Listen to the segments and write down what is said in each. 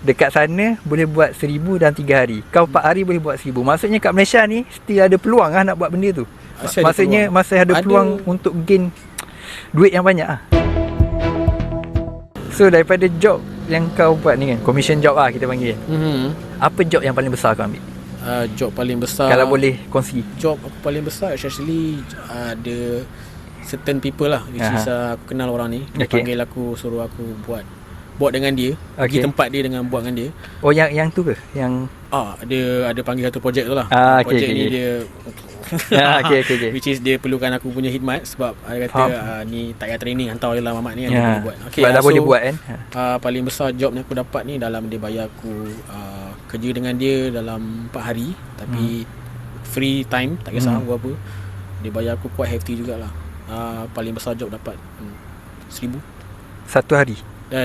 Dekat sana boleh buat 1,000 dalam 3 hari. Kau 4 hari boleh buat 1,000. Maksudnya kat Malaysia ni still ada peluang lah nak buat benda tu. Maksudnya masih ada peluang untuk gain duit yang banyak lah. So daripada job yang kau buat ni kan, commission job lah kita panggil. Apa job yang paling besar kau ambil? Job paling besar, kalau boleh kongsi. Job aku paling besar actually ada certain people lah, which is aku kenal orang ni. Dia panggil aku, suruh aku buat dengan dia, pergi tempat dia dengan buat dengan dia. Oh yang tu ke? Yang dia ada panggil satu projek tu lah. Projek ni dia which is dia perlukan aku punya khidmat sebab dia kata ni tak payah training, hantar je lah mamat ni boleh buat. Sebab dah boleh buat kan. Paling besar job ni aku dapat ni dalam dia bayar aku kerja dengan dia dalam 4 hari tapi free time, tak kisah apa. Dia bayar aku quite hefty jugalah. Paling besar job dapat 1,000 satu hari.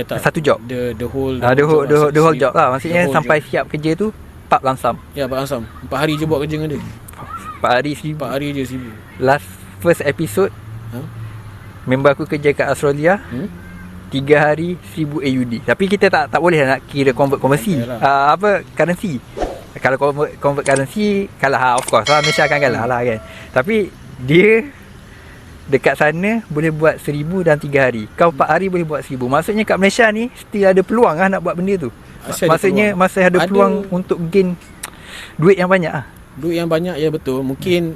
Satu job. The whole job lah. Maksudnya sampai siap kerja tu 4 langsam. Ya, 4 langsam. 4 hari je buat kerja dengan dia. 4 hari 1,000. 4 hari je 1,000. First episode member aku kerja kat Australia. 3 hari 1,000 AUD. Tapi kita tak boleh nak kira konversi. Currency. Kalau convert currency kalah of course lah, Malaysia akan kalah lah kan. Tapi dia dekat sana boleh buat 1,000 dalam 3 hari. Kau 4 hari boleh buat 1,000. Maksudnya kat Malaysia ni still ada peluang lah nak buat benda tu. Maksudnya masih ada peluang untuk gain duit yang banyak lah. Duit yang banyak, ya betul. Mungkin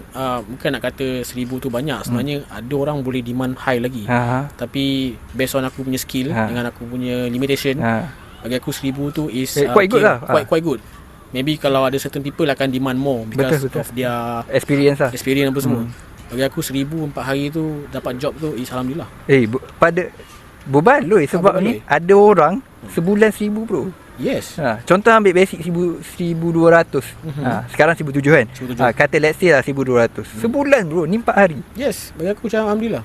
bukan nak kata 1,000 tu banyak. Sebenarnya ada orang boleh demand high lagi. Tapi based on aku punya skill dengan aku punya limitation, bagi aku 1,000 tu is quite good lah. Quite good. Maybe kalau ada certain people akan demand more because of their experience apa semua. Bagi aku 1,000 4 hari tu dapat job tu, alhamdulillah. Pada berbaloi sebab ni ada orang sebulan 1,000 bro. Yes. Contoh ambil basic 1,200. Sekarang 1,700 kan. Kata let's say lah 1,200. Sebulan bro, ni 4 hari. Yes, bagi aku macam alhamdulillah.